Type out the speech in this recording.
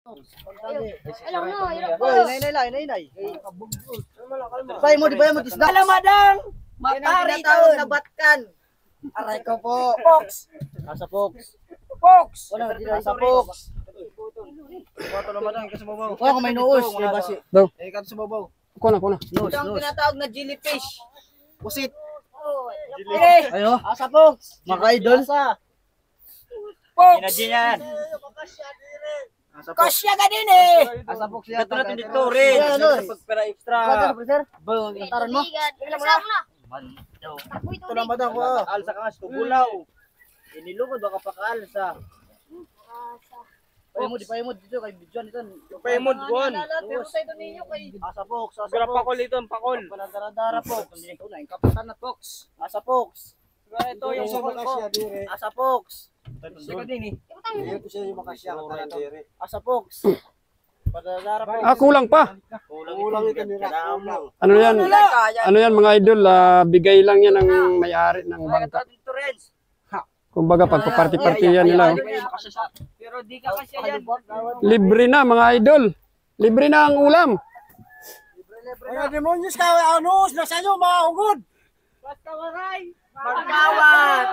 Alam mo, hirap ko. Inay. Bay mo, di ba mo isda? Alamadang! Matari Tinatawag taon! na batkan. Aray ko po. Fox! Asa Fox. Fox! Wala, di na sa Fox. Bato naman ang kasubabaw. Wala kung may nuos. Kaya basi. Daw. Eh, kasubabaw. Kuna. Nuos, Ito ang tinatawag na jellyfish. Pusit. Eh! Ayo. Asa Fox. Maka-idol. Fox! yan. Kasya ka din eh! Asa Fox yan. Ito natin dito rin. Pagpera extra. Bang, taran mo. Ito na madam ko. Alsa ka nga sa tugulaw. Inilugod baka pakaalsa. Paymo dito kay Bidyon ito. Paymo gon. Asa Fox. Sigara pakol ito, pakol. Panadara Fox. Tunay kapitan na Fox. Asa Fox. Ito yung sumol ko. Asa Fox. Sika din eh. Ito siya yung makasya. Asa Fox. Panadara Fox. Kulang pa. Kulang ito ni Rakulaw. Ano yan mga idol, bigay lang yan ng may-ari ng bangka. Kumbaga pagpaparty-party yan nila. Pero di ka kasya yan. Libre na mga idol. Libre na ang ulam. Mga demonyos ka, nasa inyo, mga ungod. Magkawat!